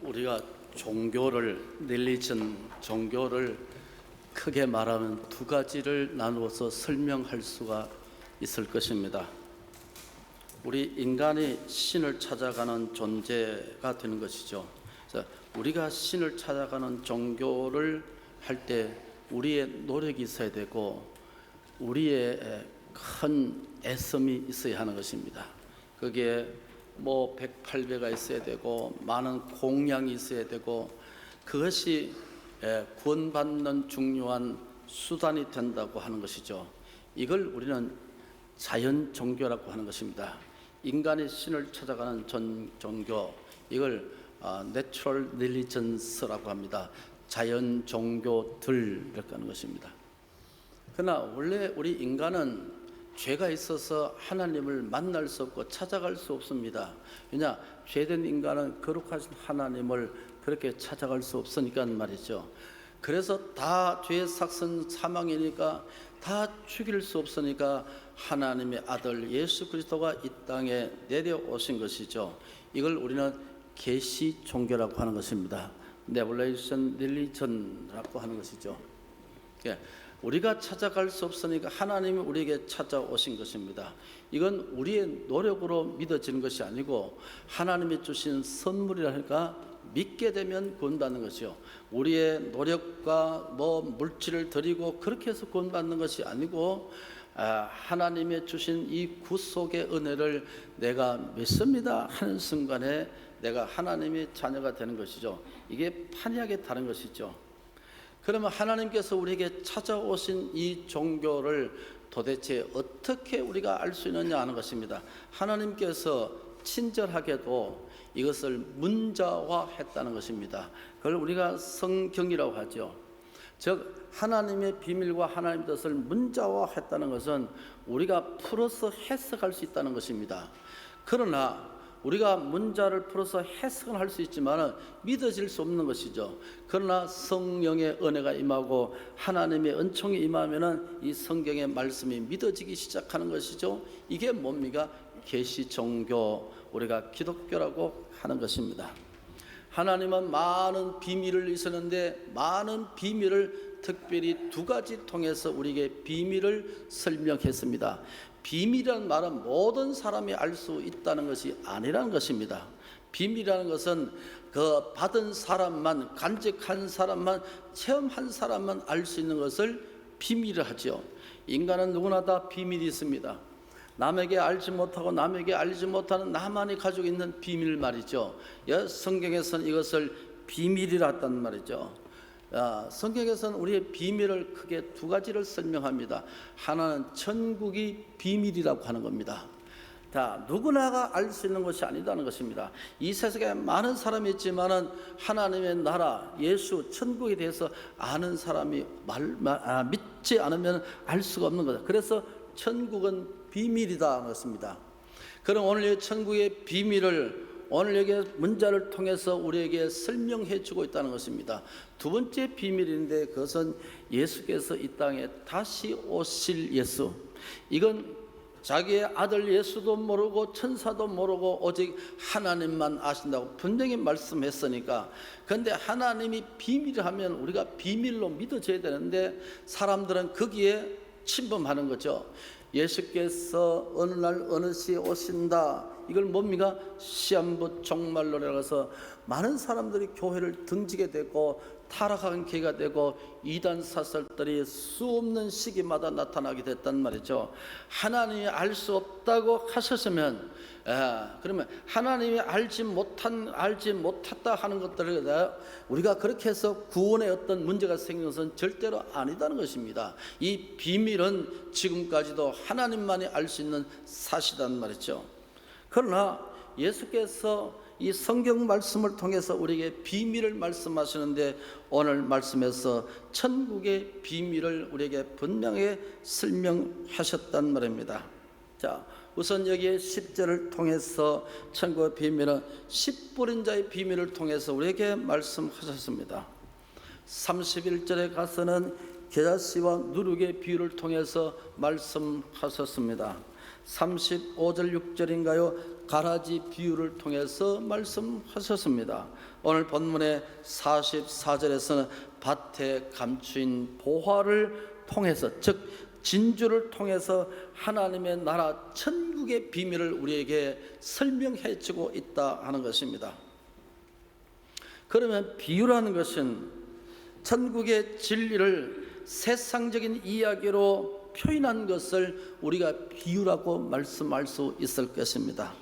우리가 종교를 종교를 크게 말하면 두 가지를 나누어서 설명할 수가 있을 것입니다. 우리 인간이 신을 찾아가는 존재가 되는 것이죠. 그래서 우리가 신을 찾아가는 종교를 할 때 우리의 노력이 있어야 되고 우리의 큰 애씀이 있어야 하는 것입니다. 거기에 100~800가 있어야 되고 많은 공양이 있어야 되고 그것이 구원받는 중요한 수단이 된다고 하는 것이죠. 이걸 우리는 자연 종교라고 하는 것입니다. 인간이 신을 찾아가는 종교, 이걸 Natural Religions라고 합니다. 자연 종교들이라고 하는 것입니다. 그러나 원래 우리 인간은 죄가 있어서 하나님을 만날 수 없고 찾아갈 수 없습니다. 왜냐? 죄된 인간은 거룩하신 하나님을 그렇게 찾아갈 수 없으니까 말이죠. 그래서 다 죄의 삭선 사망이니까 다 죽일 수 없으니까 하나님의 아들 예수 그리스도가 이 땅에 내려오신 것이죠. 이걸 우리는 계시 종교라고 하는 것입니다. Revelation Religion이라고 하는 것이죠. 우리가 찾아갈 수 없으니까 하나님이 우리에게 찾아오신 것입니다. 이건 우리의 노력으로 믿어지는 것이 아니고 하나님이 주신 선물이라니까 믿게 되면 구원받는 것이요. 우리의 노력과 물질을 드리고 그렇게 해서 구원받는 것이 아니고 하나님의 주신 이 구속의 은혜를 내가 믿습니다 하는 순간에 내가 하나님의 자녀가 되는 것이죠. 이게 판이하게 다른 것이죠. 그러면 하나님께서 우리에게 찾아오신 이 종교를 도대체 어떻게 우리가 알 수 있느냐 하는 것입니다. 하나님께서 친절하게도 이것을 문자화했다는 것입니다. 그걸 우리가 성경이라고 하죠. 즉 하나님의 비밀과 하나님의 뜻을 문자화했다는 것은 우리가 풀어서 해석할 수 있다는 것입니다. 그러나 우리가 문자를 풀어서 해석은 할 수 있지만 믿어질 수 없는 것이죠. 그러나 성령의 은혜가 임하고 하나님의 은총이 임하면 이 성경의 말씀이 믿어지기 시작하는 것이죠. 이게 뭡니까? 계시 종교, 우리가 기독교라고 하는 것입니다. 하나님은 많은 비밀을 있었는데 많은 비밀을 특별히 두 가지 통해서 우리에게 비밀을 설명했습니다. 비밀이라는 말은 모든 사람이 알 수 있다는 것이 아니라는 것입니다. 비밀이라는 것은 그 받은 사람만, 간직한 사람만, 체험한 사람만 알 수 있는 것을 비밀을 하죠. 인간은 누구나 다 비밀이 있습니다. 남에게 알지 못하고 남에게 알지 못하는 나만이 가지고 있는 비밀 말이죠. 성경에서는 이것을 비밀이라 했단 말이죠. 성경에서는 우리의 비밀을 크게 두 가지를 설명합니다. 하나는 천국이 비밀이라고 하는 겁니다. 누구나가 알 수 있는 것이 아니다는 것입니다. 이 세상에 많은 사람이 있지만은 하나님의 나라, 예수, 천국에 대해서 아는 사람이 믿지 않으면 알 수가 없는 거죠. 그래서 천국은 비밀이다 그렇습니다. 그럼 오늘 이 천국의 비밀을 오늘 여기 문자를 통해서 우리에게 설명해 주고 있다는 것입니다. 두 번째 비밀인데 그것은 예수께서 이 땅에 다시 오실 예수. 이건 자기의 아들 예수도 모르고 천사도 모르고 오직 하나님만 아신다고 분명히 말씀했으니까. 그런데 하나님이 비밀을 하면 우리가 비밀로 믿어져야 되는데 사람들은 거기에 침범하는 거죠. 예수께서 어느 날 어느 시에 오신다. 이걸 뭡니까? 시한부 종말론이라고 해서 많은 사람들이 교회를 등지게 되고 타락한 계기가 되고 이단 사설들이 수없는 시기마다 나타나게 됐단 말이죠. 하나님이 알 수 없다고 하셨으면 그러면 하나님이 알지 못했다 하는 것들을 우리가 그렇게 해서 구원에 어떤 문제가 생긴 것은 절대로 아니다는 것입니다. 이 비밀은 지금까지도 하나님만이 알 수 있는 사실이란 말이죠. 그러나 예수께서 이 성경 말씀을 통해서 우리에게 비밀을 말씀하시는데 오늘 말씀에서 천국의 비밀을 우리에게 분명히 설명하셨단 말입니다. 자, 우선 여기에 10절을 통해서 천국의 비밀은 10불인 자의 비밀을 통해서 우리에게 말씀하셨습니다. 31절에 가서는 겨자씨와 누룩의 비유를 통해서 말씀하셨습니다. 35절 6절인가요? 가라지 비유를 통해서 말씀하셨습니다. 오늘 본문의 44절에서는 밭에 감추인 보화를 통해서, 즉 진주를 통해서 하나님의 나라 천국의 비밀을 우리에게 설명해 주고 있다 하는 것입니다. 그러면 비유라는 것은 천국의 진리를 세상적인 이야기로 표현한 것을 우리가 비유라고 말씀할 수 있을 것입니다.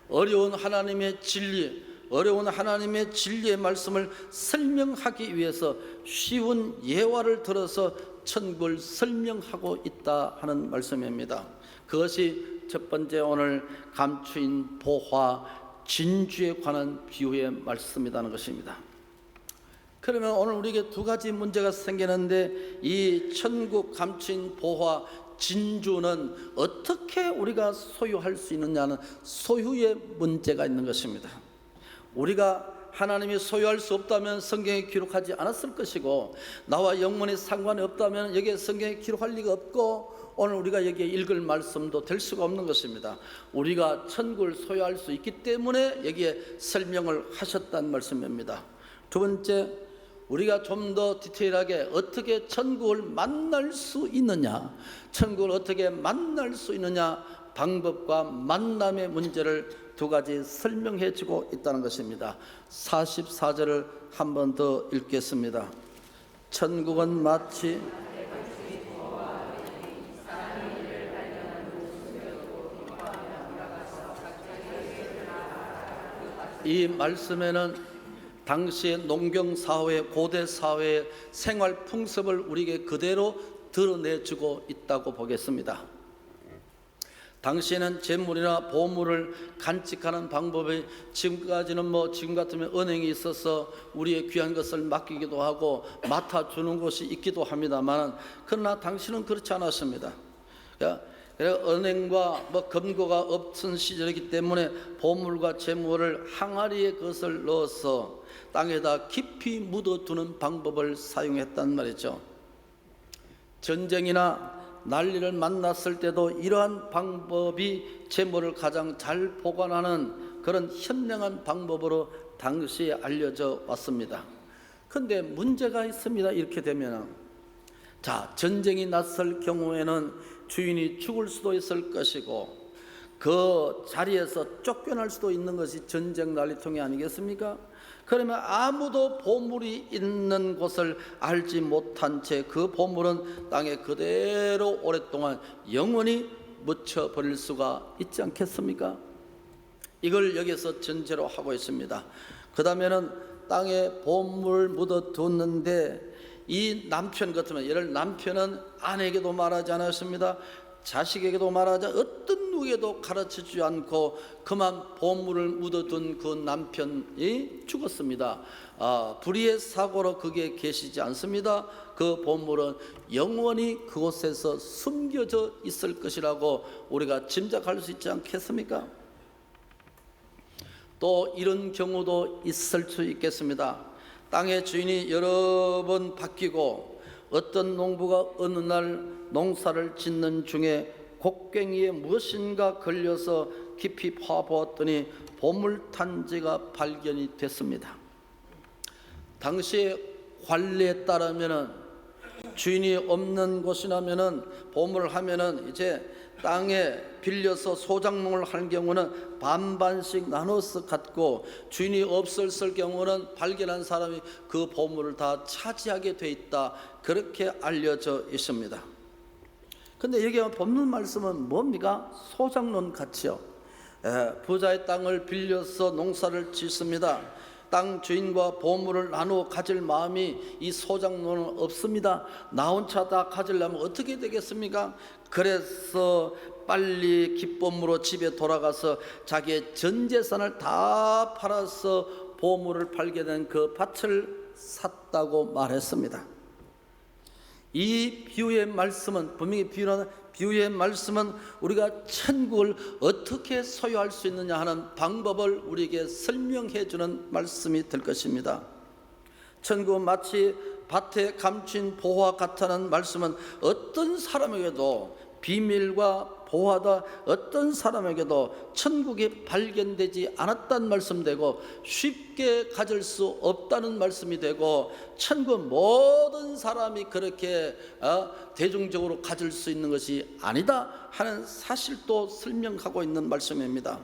어려운 하나님의 진리, 어려운 하나님의 진리의 말씀을 설명하기 위해서 쉬운 예화를 들어서 천국을 설명하고 있다 하는 말씀입니다. 그것이 첫 번째 오늘 감추인 보화 진주에 관한 비유의 말씀이라는 것입니다. 그러면 오늘 우리에게 두 가지 문제가 생기는데, 이 천국 감추인 보화 진주는 어떻게 우리가 소유할 수 있느냐는 소유의 문제가 있는 것입니다. 우리가 하나님이 소유할 수 없다면 성경에 기록하지 않았을 것이고, 나와 영원히 상관이 없다면 여기에 성경에 기록할 리가 없고, 오늘 우리가 여기에 읽을 말씀도 될 수가 없는 것입니다. 우리가 천국을 소유할 수 있기 때문에 여기에 설명을 하셨다는 말씀입니다. 두 번째, 우리가 좀 더 디테일하게 어떻게 천국을 만날 수 있느냐, 천국을 어떻게 만날 수 있느냐, 방법과 만남의 문제를 두 가지 설명해 주고 있다는 것입니다. 44절을 한 번 더 읽겠습니다. 천국은 마치 이 말씀에는 당시의 농경사회, 고대사회의 생활 풍습을 우리에게 그대로 드러내주고 있다고 보겠습니다. 당시에는 재물이나 보물을 간직하는 방법이 지금까지는 지금 같으면 은행이 있어서 우리의 귀한 것을 맡기기도 하고 맡아주는 곳이 있기도 합니다만, 그러나 당시는 그렇지 않았습니다. 은행과 금고가 없던 시절이기 때문에 보물과 재물을 항아리에 그것을 넣어서 땅에다 깊이 묻어두는 방법을 사용했단 말이죠. 전쟁이나 난리를 만났을 때도 이러한 방법이 재물을 가장 잘 보관하는 그런 현명한 방법으로 당시에 알려져 왔습니다. 그런데 문제가 있습니다. 이렇게 되면, 전쟁이 났을 경우에는 주인이 죽을 수도 있을 것이고, 그 자리에서 쫓겨날 수도 있는 것이 전쟁 난리통이 아니겠습니까? 그러면 아무도 보물이 있는 곳을 알지 못한 채 그 보물은 땅에 그대로 오랫동안 영원히 묻혀버릴 수가 있지 않겠습니까? 이걸 여기서 전제로 하고 있습니다. 그 다음에는 땅에 보물을 묻어두었는데, 이 남편 같으면, 예를 남편은 아내에게도 말하지 않았습니다. 자식에게도 말하자 어떤 누구에게도 가르치지 않고 그만 보물을 묻어둔 그 남편이 죽었습니다. 불의의 사고로 그게 계시지 않습니다. 그 보물은 영원히 그곳에서 숨겨져 있을 것이라고 우리가 짐작할 수 있지 않겠습니까? 또 이런 경우도 있을 수 있겠습니다. 땅의 주인이 여러 번 바뀌고, 어떤 농부가 어느 날 농사를 짓는 중에 곡괭이에 무엇인가 걸려서 깊이 파보았더니 보물탄지가 발견이 됐습니다. 당시의 관례에 따르면은, 주인이 없는 곳이라면은, 보물을 하면은 이제 땅에 빌려서 소작농을 할 경우는 반반씩 나눠서 갖고, 주인이 없었을 경우는 발견한 사람이 그 보물을 다 차지하게 돼 있다, 그렇게 알려져 있습니다. 근데 여기 본문 말씀은 뭡니까? 소작농 같이요. 부자의 땅을 빌려서 농사를 짓습니다. 땅 주인과 보물을 나누어 가질 마음이 이 소작농은 없습니다. 나 혼자 다 가지려면 어떻게 되겠습니까? 그래서 빨리 기쁨으로 집에 돌아가서 자기의 전 재산을 다 팔아서 보물을 발견한 그 밭을 샀다고 말했습니다. 이 비유의 말씀은, 분명히 비유의 말씀은 우리가 천국을 어떻게 소유할 수 있느냐 하는 방법을 우리에게 설명해 주는 말씀이 될 것입니다. 천국은 마치 밭에 감춘 보화 같다는 말씀은 어떤 사람에게도 비밀과 보호하다 어떤 사람에게도 천국이 발견되지 않았다는 말씀 되고, 쉽게 가질 수 없다는 말씀이 되고, 천국 모든 사람이 그렇게 대중적으로 가질 수 있는 것이 아니다 하는 사실도 설명하고 있는 말씀입니다.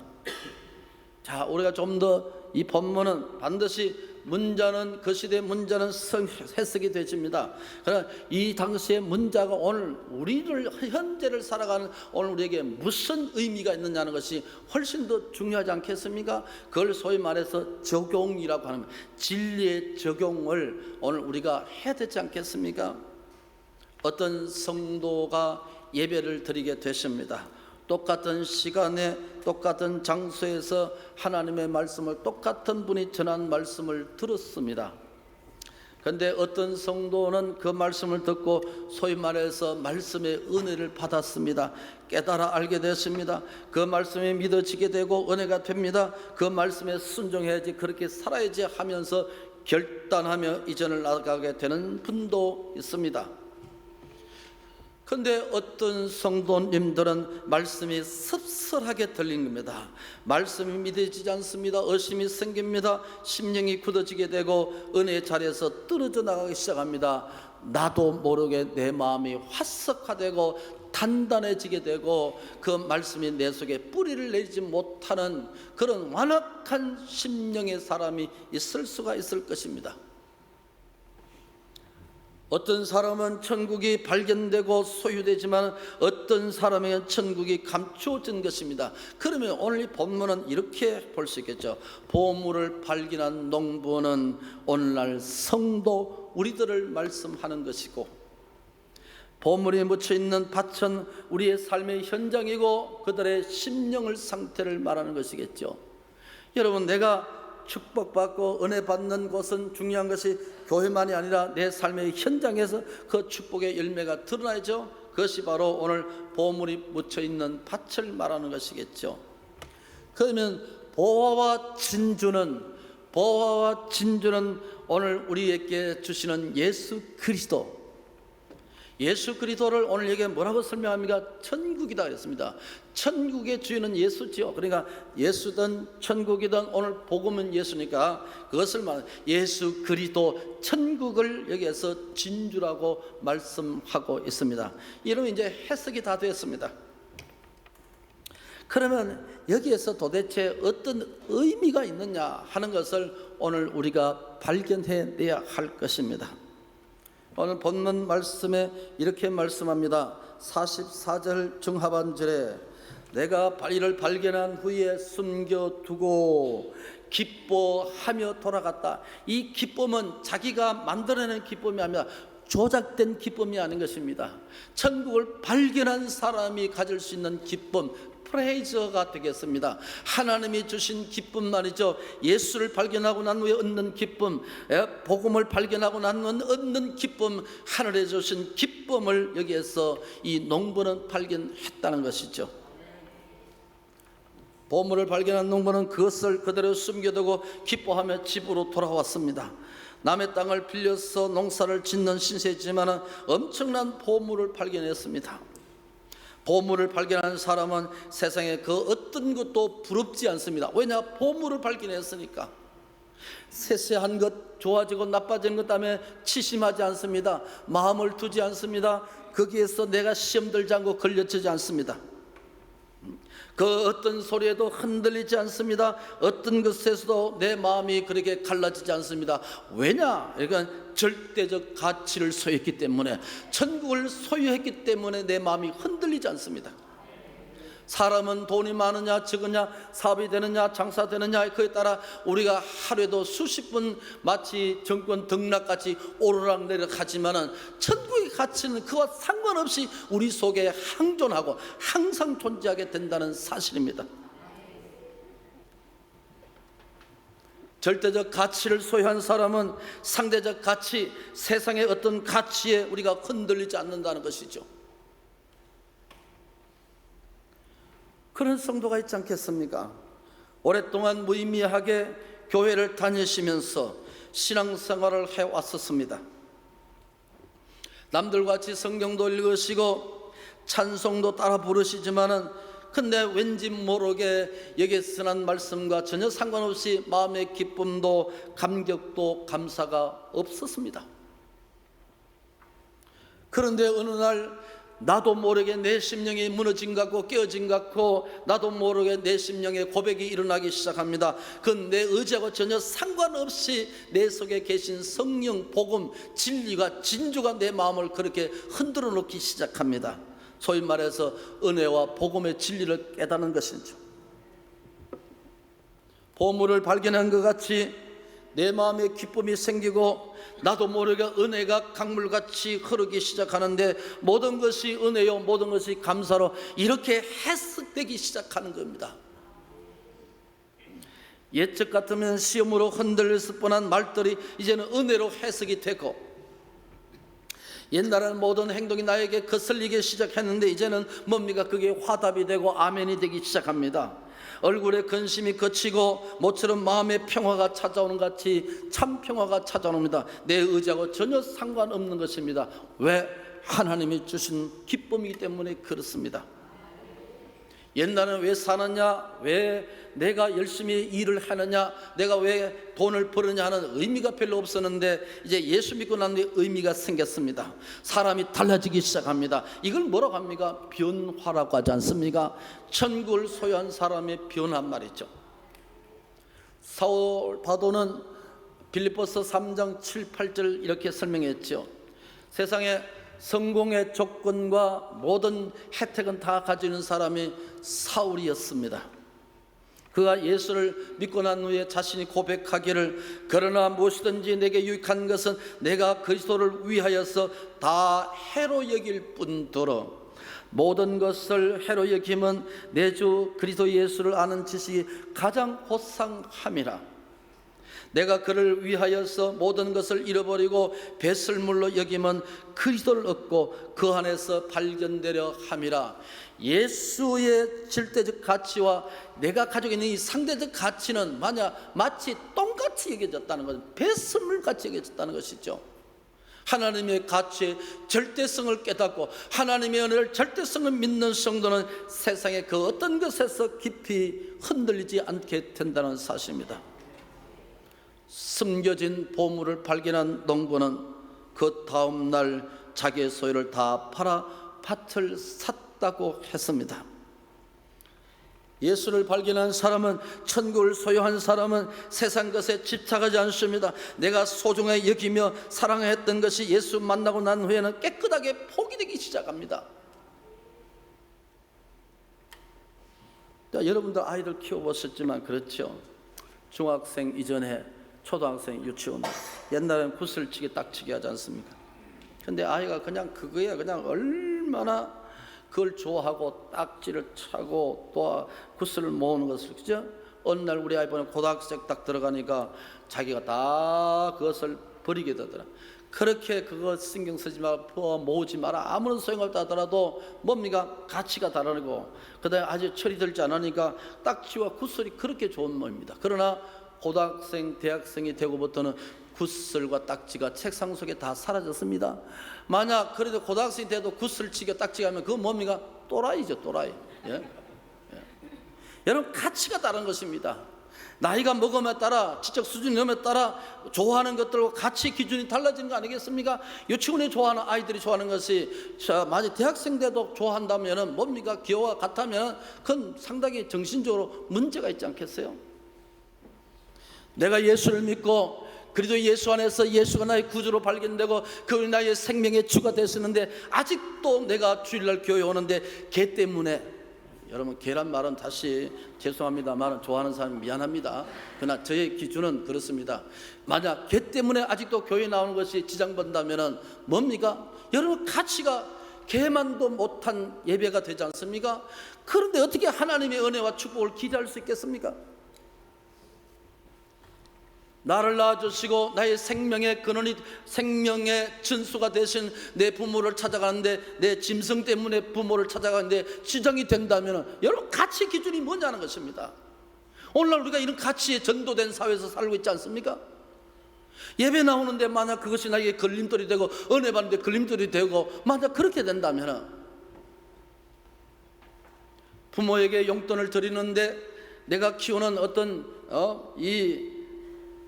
자, 우리가 좀 더 이 본문은 반드시 문자는, 그 시대의 문자는 해석이 되집니다. 그러나 이 당시의 문자가 오늘 우리를, 현재를 살아가는 오늘 우리에게 무슨 의미가 있느냐는 것이 훨씬 더 중요하지 않겠습니까? 그걸 소위 말해서 적용이라고 하는, 진리의 적용을 오늘 우리가 해야 되지 않겠습니까? 어떤 성도가 예배를 드리게 되십니다. 똑같은 시간에 똑같은 장소에서 하나님의 말씀을 똑같은 분이 전한 말씀을 들었습니다. 그런데 어떤 성도는 그 말씀을 듣고 소위 말해서 말씀의 은혜를 받았습니다. 깨달아 알게 됐습니다. 그 말씀이 믿어지게 되고 은혜가 됩니다. 그 말씀에 순종해야지, 그렇게 살아야지 하면서 결단하며 이전을 나가게 되는 분도 있습니다. 그런데 어떤 성도님들은 말씀이 섭섭하게 들린 겁니다. 말씀이 믿어지지 않습니다. 의심이 생깁니다. 심령이 굳어지게 되고 은혜의 자리에서 떨어져 나가기 시작합니다. 나도 모르게 내 마음이 화석화되고 단단해지게 되고, 그 말씀이 내 속에 뿌리를 내리지 못하는 그런 완악한 심령의 사람이 있을 수가 있을 것입니다. 어떤 사람은 천국이 발견되고 소유되지만 어떤 사람에게는 천국이 감추어진 것입니다. 그러면 오늘 이 본문은 이렇게 볼 수 있겠죠. 보물을 발견한 농부는 오늘날 성도 우리들을 말씀하는 것이고, 보물이 묻혀있는 밭은 우리의 삶의 현장이고 그들의 심령을 상태를 말하는 것이겠죠. 여러분, 내가 축복받고 은혜 받는 곳은 중요한 것이 교회만이 아니라 내 삶의 현장에서 그 축복의 열매가 드러나죠. 그것이 바로 오늘 보물이 묻혀있는 밭을 말하는 것이겠죠. 그러면 보화와 진주는 오늘 우리에게 주시는 예수 그리스도, 예수 그리스도를 오늘 여기에 뭐라고 설명합니까? 천국이다 그랬습니다. 천국의 주인은 예수지요. 그러니까 예수든 천국이든 오늘 복음은 예수니까 그것을 말하는 예수 그리스도, 천국을 여기에서 진주라고 말씀하고 있습니다. 이러면 이제 해석이 다 됐습니다. 그러면 여기에서 도대체 어떤 의미가 있느냐 하는 것을 오늘 우리가 발견해내야 할 것입니다. 오늘 본문 말씀에 이렇게 말씀합니다. 44절 중하반절에 내가 이를 발견한 후에 숨겨두고 기뻐하며 돌아갔다. 이 기쁨은 자기가 만들어낸 기쁨이 아니라 조작된 기쁨이 아닌 것입니다. 천국을 발견한 사람이 가질 수 있는 기쁨, 프레이저가 되겠습니다. 하나님이 주신 기쁨 말이죠. 예수를 발견하고 난 후에 얻는 기쁨, 복음을 발견하고 난 후에 얻는 기쁨, 하늘에 주신 기쁨을 여기에서 이 농부는 발견했다는 것이죠. 보물을 발견한 농부는 그것을 그대로 숨겨두고 기뻐하며 집으로 돌아왔습니다. 남의 땅을 빌려서 농사를 짓는 신세지만 엄청난 보물을 발견했습니다. 보물을 발견한 사람은 세상에 그 어떤 것도 부럽지 않습니다. 왜냐? 보물을 발견했으니까. 세세한 것, 좋아지고 나빠지는 것 때문에 치심하지 않습니다. 마음을 두지 않습니다. 거기에서 내가 시험 들지 않고 걸려지지 않습니다. 그 어떤 소리에도 흔들리지 않습니다. 어떤 것에서도 내 마음이 그렇게 갈라지지 않습니다. 왜냐? 그러니까 절대적 가치를 소유했기 때문에, 천국을 소유했기 때문에 내 마음이 흔들리지 않습니다. 사람은 돈이 많으냐 적으냐, 사업이 되느냐 장사 되느냐, 그에 따라 우리가 하루에도 수십 분 마치 정권 등락같이 오르락내리락 하지만은 천국의 가치는 그와 상관없이 우리 속에 항존하고 항상 존재하게 된다는 사실입니다. 절대적 가치를 소유한 사람은 상대적 가치, 세상의 어떤 가치에 우리가 흔들리지 않는다는 것이죠. 그런 성도가 있지 않겠습니까? 오랫동안 무의미하게 교회를 다니시면서 신앙생활을 해왔었습니다. 남들과 같이 성경도 읽으시고 찬송도 따라 부르시지만은 근데 왠지 모르게 여기에 선한 말씀과 전혀 상관없이 마음의 기쁨도 감격도 감사가 없었습니다. 그런데 어느 날 나도 모르게 내 심령이 무너진 것 같고 깨어진 것 같고 나도 모르게 내 심령에 고백이 일어나기 시작합니다. 그건 내 의지하고 전혀 상관없이 내 속에 계신 성령, 복음, 진리가 진주가 내 마음을 그렇게 흔들어 놓기 시작합니다. 소위 말해서 은혜와 복음의 진리를 깨닫는 것이죠. 보물을 발견한 것 같이 내 마음에 기쁨이 생기고 나도 모르게 은혜가 강물같이 흐르기 시작하는데 모든 것이 은혜요 모든 것이 감사로 이렇게 해석되기 시작하는 겁니다. 예적 같으면 시험으로 흔들렸을 뻔한 말들이 이제는 은혜로 해석이 되고, 옛날에는 모든 행동이 나에게 거슬리기 시작했는데 이제는 뭡니까? 그게 화답이 되고 아멘이 되기 시작합니다. 얼굴에 근심이 그치고 모처럼 마음의 평화가 찾아오는 같이 참 평화가 찾아옵니다. 내 의지하고 전혀 상관없는 것입니다. 왜? 하나님이 주신 기쁨이기 때문에 그렇습니다. 옛날에는 왜 사느냐, 왜 내가 열심히 일을 하느냐, 내가 왜 돈을 벌느냐 하는 의미가 별로 없었는데 이제 예수 믿고 난 뒤에 의미가 생겼습니다. 사람이 달라지기 시작합니다. 이걸 뭐라고 합니까? 변화라고 하지 않습니까? 천국을 소유한 사람의 변화란 말이죠. 사울 바도는 빌립보서 3장 7, 8절 이렇게 설명했죠. 세상에 성공의 조건과 모든 혜택은 다 가지는 사람이 사울이었습니다. 그가 예수를 믿고 난 후에 자신이 고백하기를 그러나 무엇이든지 내게 유익한 것은 내가 그리스도를 위하여서 다 해로 여길 뿐더러 모든 것을 해로 여김은 내 주 그리스도 예수를 아는 지식이 가장 호상함이라. 내가 그를 위하여서 모든 것을 잃어버리고 배설물로 여김은 그리스도를 얻고 그 안에서 발견되려 함이라. 예수의 절대적 가치와 내가 가지고 있는 이 상대적 가치는 마치 똥같이 여겨졌다는 것은 배설물같이 여겨졌다는 것이죠. 하나님의 가치의 절대성을 깨닫고 하나님의 은혜를 절대성을 믿는 성도는 세상의 그 어떤 것에서 깊이 흔들리지 않게 된다는 사실입니다. 숨겨진 보물을 발견한 농부는 그 다음 날 자기의 소유를 다 팔아 밭을 샀다고 했습니다. 예수를 발견한 사람은, 천국을 소유한 사람은 세상 것에 집착하지 않습니다. 내가 소중하게 여기며 사랑했던 것이 예수 만나고 난 후에는 깨끗하게 포기되기 시작합니다. 여러분들 아이들 키워보셨지만 그렇죠. 중학생 이전에 초등학생 유치원 옛날에는 구슬치기 딱치기 하지 않습니까? 근데 아이가 그냥 그거에 그냥 얼마나 그걸 좋아하고 딱지를 차고 또 구슬을 모으는 것을, 그죠? 어느 날 우리 아이 보면 고등학생 딱 들어가니까 자기가 다 그것을 버리게 되더라. 그렇게 그거 신경 쓰지 말고 모으지 마라. 아무런 소용없다 하더라도 뭡니까? 가치가 다르고 그다음에 아주 철이 들지 않으니까 딱지와 구슬이 그렇게 좋은 몸입니다. 그러나 고등학생, 대학생이 되고부터는 구슬과 딱지가 책상 속에 다 사라졌습니다. 만약 그래도 고등학생이 돼도 구슬치기가 딱지가 하면 그건 뭡니까? 또라이죠, 또라이. 예? 여러분, 가치가 다른 것입니다. 나이가 먹음에 따라, 지적 수준이 넘에 따라 좋아하는 것들과 가치 기준이 달라지는 거 아니겠습니까? 유치원에 좋아하는 아이들이 좋아하는 것이 만약 대학생 돼도 좋아한다면 뭡니까? 기호와 같다면 그건 상당히 정신적으로 문제가 있지 않겠어요? 내가 예수를 믿고 그래도 예수 안에서 예수가 나의 구주로 발견되고 그분이 나의 생명의 주가 됐었는데 아직도 내가 주일날 교회 오는데 개 때문에, 여러분 개란 말은 다시 죄송합니다만 좋아하는 사람이 미안합니다. 그러나 저의 기준은 그렇습니다. 만약 개 때문에 아직도 교회 나오는 것이 지장받는다면 뭡니까? 여러분 가치가 개만도 못한 예배가 되지 않습니까? 그런데 어떻게 하나님의 은혜와 축복을 기대할 수 있겠습니까? 나를 낳아주시고 나의 생명의 근원이, 생명의 진수가 되신 내 부모를 찾아가는데, 내 짐승 때문에 부모를 찾아가는데 지정이 된다면 여러분 가치 기준이 뭐냐는 것입니다. 오늘날 우리가 이런 가치에 전도된 사회에서 살고 있지 않습니까? 예배 나오는데 만약 그것이 나에게 걸림돌이 되고 은혜 받는데 걸림돌이 되고 만약 그렇게 된다면 부모에게 용돈을 드리는데 내가 키우는 어떤 이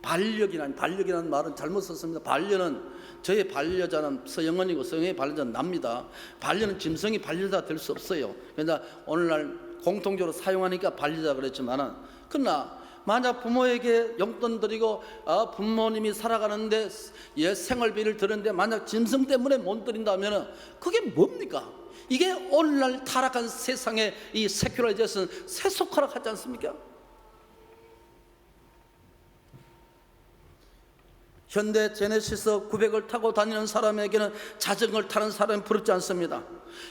반력이라는 말은 잘못 썼습니다. 반려는, 저의 반려자는 서영은이고 서영의 반려자는 납니다. 반려는 짐승이 반려자 될 수 없어요. 그러나 오늘날 공통적으로 사용하니까 반려자 그랬지만은, 그러나 만약 부모에게 용돈 드리고 부모님이 살아가는데 생활비를 드는데 만약 짐승 때문에 못 드린다면 그게 뭡니까? 이게 오늘날 타락한 세상의 이 세큘라이제이션, 세속화락하지 않습니까? 현대 제네시스 900을 타고 다니는 사람에게는 자전거를 타는 사람이 부럽지 않습니다.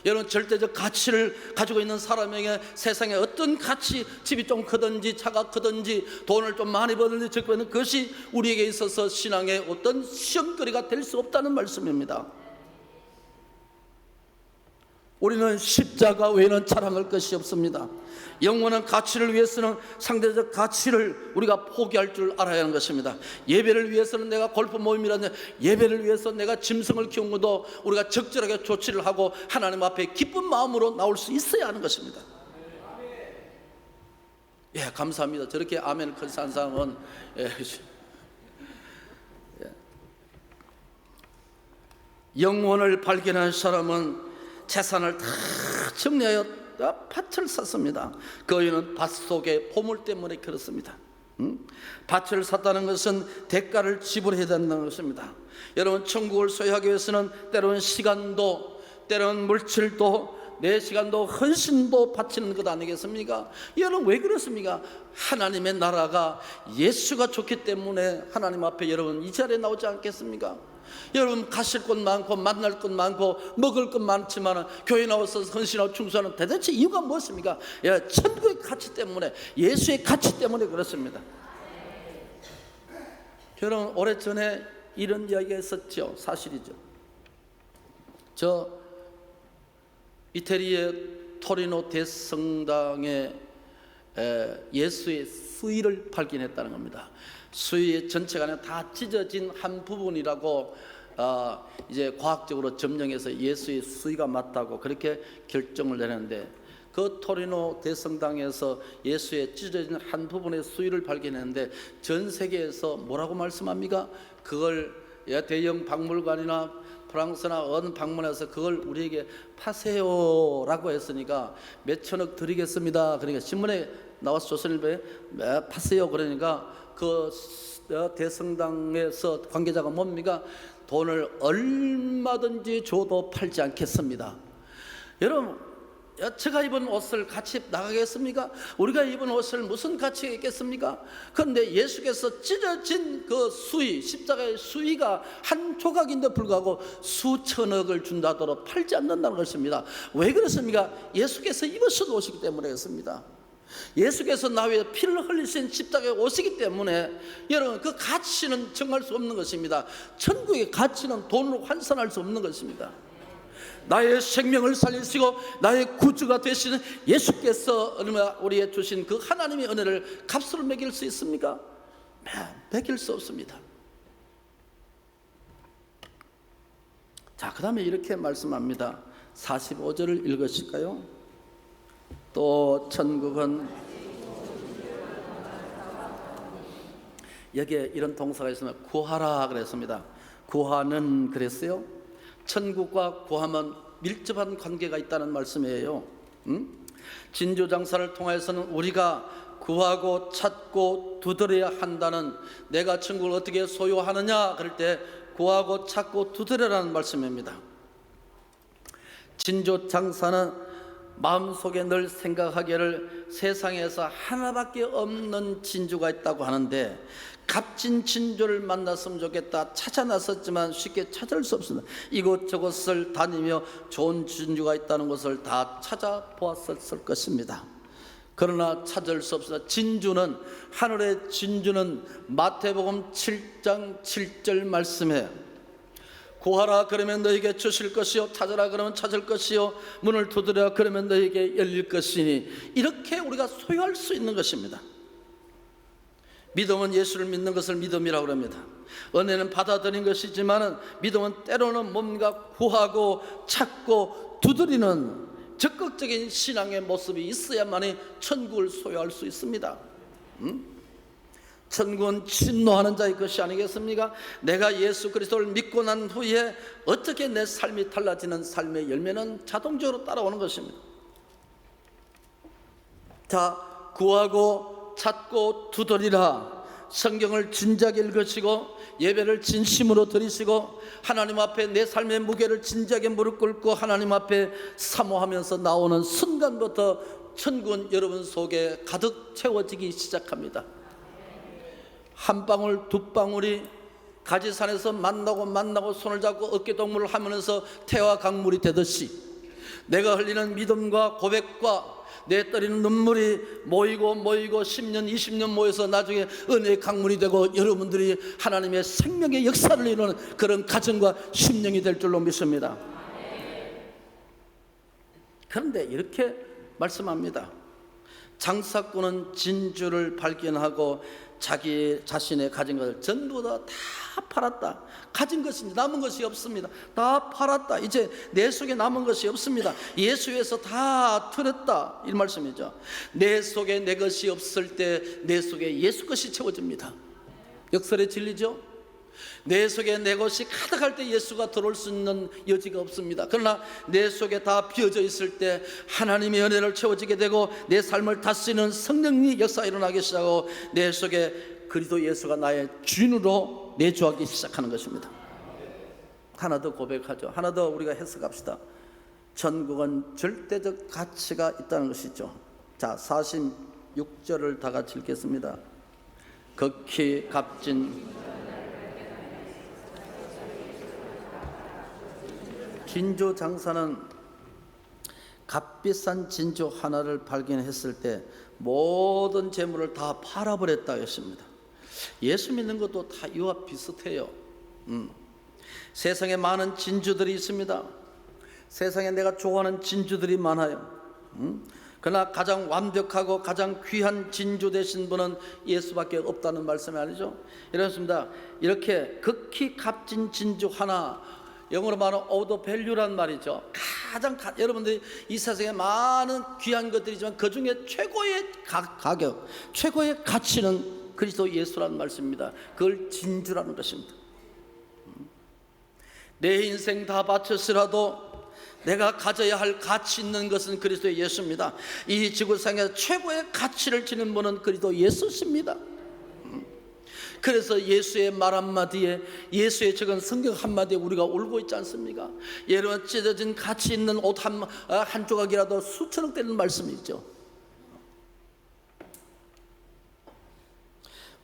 여러분, 절대적 가치를 가지고 있는 사람에게 세상에 어떤 가치, 집이 좀 크든지 차가 크든지 돈을 좀 많이 버든지 적고 있는 것이 우리에게 있어서 신앙의 어떤 시험거리가 될 수 없다는 말씀입니다. 우리는 십자가 외에는 자랑할 것이 없습니다. 영원한 가치를 위해서는 상대적 가치를 우리가 포기할 줄 알아야 하는 것입니다. 예배를 위해서는 내가 골프 모임이라든지 예배를 위해서 내가 짐승을 키운 것도 우리가 적절하게 조치를 하고 하나님 앞에 기쁜 마음으로 나올 수 있어야 하는 것입니다. 예, 감사합니다. 저렇게 아멘 큰 산상은 영혼을 발견한 사람은 재산을 다 정리하여 밭을 샀습니다. 그 이유는 밭 속의 보물 때문에 그렇습니다. 밭을 샀다는 것은 대가를 지불해야 된다는 것입니다. 여러분, 천국을 소유하기 위해서는 때로는 시간도, 때로는 물질도, 내 시간도 헌신도 바치는 것 아니겠습니까? 여러분, 왜 그렇습니까? 하나님의 나라가 예수가 좋기 때문에 하나님 앞에 여러분 이 자리에 나오지 않겠습니까? 여러분, 가실 곳 많고 만날 곳 많고 먹을 것 많지만 교회 나와서 헌신하고 충성하는 대체 이유가 무엇입니까? 예, 천국의 가치 때문에, 예수의 가치 때문에 그렇습니다. 여러분, 오래전에 이런 이야기가 있었죠. 사실이죠. 저 이태리의 토리노 대성당에 예수의 수의를 발견했다는 겁니다. 수의 전체가 아니라 다 찢어진 한 부분이라고 이제 과학적으로 점령해서 예수의 수의가 맞다고 그렇게 결정을 내렸는데, 그 토리노 대성당에서 예수의 찢어진 한 부분의 수의를 발견했는데 전 세계에서 뭐라고 말씀합니까? 그걸 대형 박물관이나 프랑스나 어느 방문해서 그걸 우리에게 파세요라고 했으니까 몇천억 드리겠습니다. 그러니까 신문에 나와서 조선일보에 파세요 그러니까 그 대성당에서 관계자가 뭡니까? 돈을 얼마든지 줘도 팔지 않겠습니다. 여러분, 제가 입은 옷을 같이 나가겠습니까? 우리가 입은 옷을 무슨 가치가 있겠습니까? 그런데 예수께서 찢어진 그 수의, 십자가의 수의가 한 조각인데 불구하고 수천억을 준다더러 팔지 않는다는 것입니다. 왜 그렇습니까? 예수께서 입으신 옷이기 때문에 그렇습니다. 예수께서 나 위해 피를 흘리신 십자가의 옷이기 때문에 여러분, 그 가치는 정할 수 없는 것입니다. 천국의 가치는 돈으로 환산할 수 없는 것입니다. 나의 생명을 살리시고 나의 구주가 되시는 예수께서 우리에게 주신 그 하나님의 은혜를 값으로 매길 수 있습니까? 매길 수 없습니다. 자, 그 다음에 이렇게 말씀합니다. 45절을 읽으실까요? 또 천국은, 여기에 이런 동사가 있으면 구하라 그랬습니다. 구하는 그랬어요. 천국과 구하면 밀접한 관계가 있다는 말씀이에요. 진주장사를 통해서는 우리가 구하고 찾고 두드려야 한다는, 내가 천국을 어떻게 소유하느냐 그럴 때 구하고 찾고 두드려라는 말씀입니다. 진주장사는 마음속에 늘 생각하기를 세상에서 하나밖에 없는 진주가 있다고 하는데, 값진 진주를 만났으면 좋겠다 찾아 나섰지만 쉽게 찾을 수 없습니다. 이곳저곳을 다니며 좋은 진주가 있다는 것을 다 찾아보았을 것입니다. 그러나 찾을 수 없습니다. 진주는, 하늘의 진주는 마태복음 7장 7절 말씀에 구하라 그러면 너에게 주실 것이요, 찾으라 그러면 찾을 것이요, 문을 두드려 그러면 너에게 열릴 것이니, 이렇게 우리가 소유할 수 있는 것입니다. 믿음은 예수를 믿는 것을 믿음이라고 합니다. 은혜는 받아들인 것이지만 믿음은 때로는 뭔가 구하고 찾고 두드리는 적극적인 신앙의 모습이 있어야만이 천국을 소유할 수 있습니다. 천국은 진노하는 자의 것이 아니겠습니까? 내가 예수 그리스도를 믿고 난 후에 어떻게 내 삶이 달라지는 삶의 열매는 자동적으로 따라오는 것입니다. 자, 구하고 찾고 두드리라. 성경을 진지하게 읽으시고 예배를 진심으로 드리시고 하나님 앞에 내 삶의 무게를 진지하게 무릎 꿇고 하나님 앞에 사모하면서 나오는 순간부터 천국은 여러분 속에 가득 채워지기 시작합니다. 한 방울 두 방울이 가지산에서 만나고 손을 잡고 어깨동무를 하면서 태와 강물이 되듯이 내가 흘리는 믿음과 고백과 내 떨리는 눈물이 모이고 10년 20년 모여서 나중에 은혜의 강물이 되고 여러분들이 하나님의 생명의 역사를 이루는 그런 가정과 심령이 될 줄로 믿습니다. 그런데 이렇게 말씀합니다. 장사꾼은 진주를 발견하고 자기 자신의 가진 것을 전부 다 팔았다. 가진 것이 남은 것이 없습니다. 다 팔았다. 이제 내 속에 남은 것이 없습니다. 예수 위해서 다 틀었다. 이 말씀이죠. 내 속에 내 것이 없을 때 내 속에 예수 것이 채워집니다. 역설의 진리죠. 내 속에 내 것이 가득할 때 예수가 들어올 수 있는 여지가 없습니다. 그러나 내 속에 다 비어져 있을 때 하나님의 은혜를 채워지게 되고 내 삶을 다스리는 성령이 역사가 일어나기 시작하고 내 속에 그리스도 예수가 나의 주인으로 내주하기 시작하는 것입니다. 하나 더 고백하죠. 하나 더 우리가 해석합시다. 천국은 절대적 가치가 있다는 것이죠. 자, 46절을 다 같이 읽겠습니다. 극히 값진 진주 장사는 값비싼 진주 하나를 발견했을 때 모든 재물을 다 팔아버렸다 했습니다. 예수 믿는 것도 다 이와 비슷해요. 세상에 많은 진주들이 있습니다. 세상에 내가 좋아하는 진주들이 많아요. 그러나 가장 완벽하고 가장 귀한 진주 되신 분은 예수밖에 없다는 말씀이 아니죠. 이렇습니다. 이렇게 극히 값진 진주 하나, 영어로 말하면 out of value란 말이죠. 여러분들이 이 세상에 많은 귀한 것들이지만 그 중에 최고의 가격, 최고의 가치는 그리스도 예수라는 말씀입니다. 그걸 진주라는 것입니다. 내 인생 다 바쳤으라도 내가 가져야 할 가치 있는 것은 그리스도 예수입니다. 이 지구상에서 최고의 가치를 지닌 분은 그리스도 예수십니다. 그래서 예수의 말 한마디에, 예수의 적은 성경 한마디에 우리가 울고 있지 않습니까? 여러분, 찢어진 가치 있는 옷 한 조각이라도 수천억 되는 말씀이죠.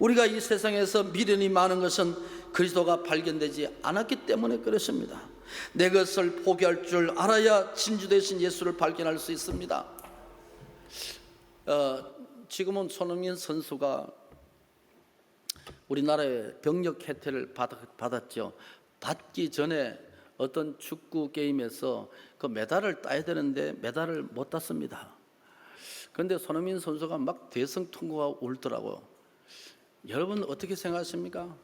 우리가 이 세상에서 미련이 많은 것은 그리스도가 발견되지 않았기 때문에 그렇습니다. 내 것을 포기할 줄 알아야 진주 되신 예수를 발견할 수 있습니다. 지금은 손흥민 선수가 우리나라에 병역 혜택을 받았죠. 받기 전에 어떤 축구 게임에서 그 메달을 따야 되는데 메달을 못 땄습니다. 그런데 손흥민 선수가 막 대성통곡하고 울더라고요. 여러분 어떻게 생각하십니까?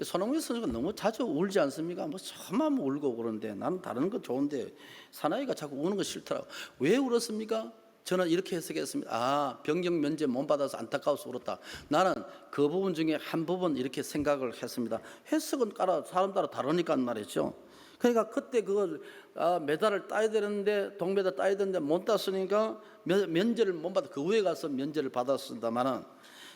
손흥민 선수가 너무 자주 울지 않습니까? 뭐 저만 울고 그러는데 나는 다른 거 좋은데 사나이가 자꾸 우는 거 싫더라고. 왜 울었습니까? 저는 이렇게 해석했습니다. 병역 면제 못 받아서 안타까워서 울었다. 나는 그 부분 중에 한 부분 이렇게 생각을 했습니다. 해석은 사람 따라 다르니까 말이죠. 그러니까 그때 그걸 메달을 따야 되는데 동메달 따야 되는데 못 땄으니까 면제를 못 받아. 그 후에 가서 면제를 받았습니다만은,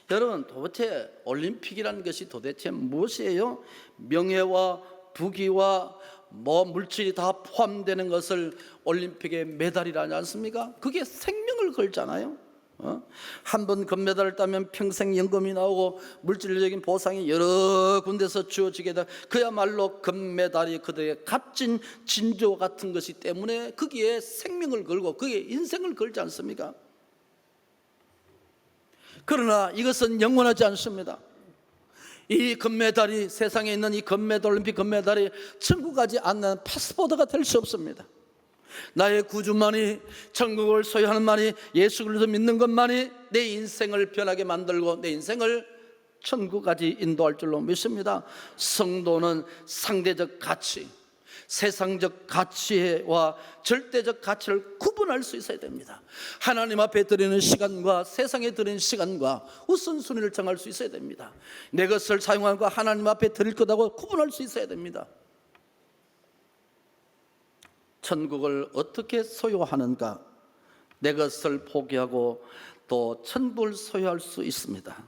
여러분 도대체 올림픽이라는 것이 도대체 무엇이에요? 명예와 부귀와 물질이 다 포함되는 것을 올림픽의 메달이라지 않습니까? 그게 생명을 걸잖아요. 한 번 금메달을 따면 평생 연금이 나오고 물질적인 보상이 여러 군데서 주어지게 돼. 그야말로 금메달이 그들의 값진 진주 같은 것이 때문에 거기에 생명을 걸고 거기에 인생을 걸지 않습니까? 그러나 이것은 영원하지 않습니다. 이 금메달이, 세상에 있는 이 금메달, 올림픽 금메달이 천국 가지 않는 패스포드가 될 수 없습니다. 나의 구주만이, 천국을 소유하는 만이, 예수 그리스도 믿는 것만이 내 인생을 변하게 만들고 내 인생을 천국까지 인도할 줄로 믿습니다. 성도는 상대적 가치, 세상적 가치와 절대적 가치를 구분할 수 있어야 됩니다. 하나님 앞에 드리는 시간과 세상에 드리는 시간과 우선순위를 정할 수 있어야 됩니다. 내 것을 사용한 거 하나님 앞에 드릴 거다고 구분할 수 있어야 됩니다. 천국을 어떻게 소유하는가? 내 것을 포기하고 또 천국을 소유할 수 있습니다.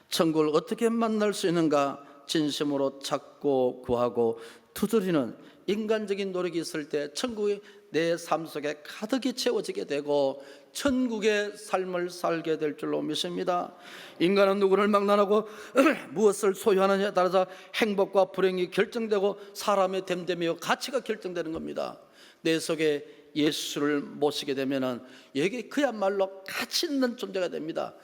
천국을 어떻게 만날 수 있는가? 진심으로 찾고 구하고 두드리는 인간적인 노력이 있을 때 천국이 내 삶 속에 가득히 채워지게 되고 천국의 삶을 살게 될 줄로 믿습니다. 인간은 누구를 망라하고 무엇을 소유하느냐에 따라서 행복과 불행이 결정되고 사람의 됨됨이와 가치가 결정되는 겁니다. 내 속에 예수를 모시게 되면은 여기 그야말로 가치 있는 존재가 됩니다.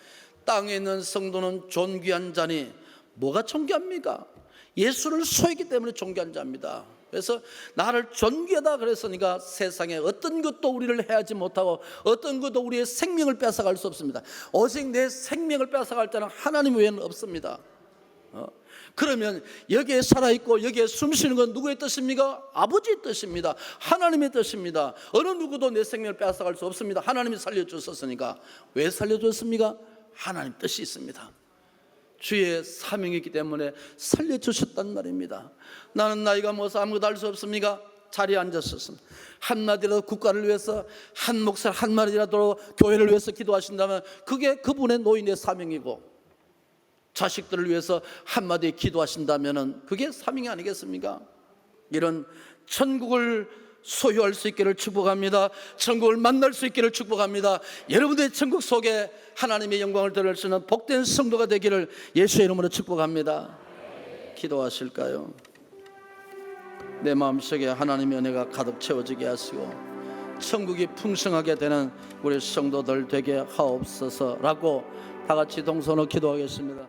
땅에 있는 성도는 존귀한 자니 뭐가 존귀합니까? 예수를 소유했기 때문에 존귀한 자입니다. 그래서 나를 존귀하다 그랬으니까 세상에 어떤 것도 우리를 해하지 못하고 어떤 것도 우리의 생명을 뺏어갈 수 없습니다. 오직 내 생명을 뺏어갈 자는 하나님 외에는 없습니다. 그러면 여기에 살아있고 여기에 숨쉬는 건 누구의 뜻입니까? 아버지의 뜻입니다. 하나님의 뜻입니다. 어느 누구도 내 생명을 뺏어갈 수 없습니다. 하나님이 살려주셨으니까. 왜 살려주셨습니까? 하나님 뜻이 있습니다. 주의 사명이 있기 때문에 살려주셨단 말입니다. 나는 나이가 먹어서 아무것도 할 수 없습니까? 자리에 앉았었습니다. 한마디라도 국가를 위해서 한 목소리 한마디라도 교회를 위해서 기도하신다면 그게 그분의 노인의 사명이고, 자식들을 위해서 한마디 기도하신다면 그게 사명이 아니겠습니까? 이런 천국을 소유할 수 있기를 축복합니다. 천국을 만날 수 있기를 축복합니다. 여러분들의 천국 속에 하나님의 영광을 드릴 수 있는 복된 성도가 되기를 예수의 이름으로 축복합니다. 기도하실까요? 내 마음속에 하나님의 은혜가 가득 채워지게 하시고 천국이 풍성하게 되는 우리 성도들 되게 하옵소서라고 다 같이 동서로 기도하겠습니다.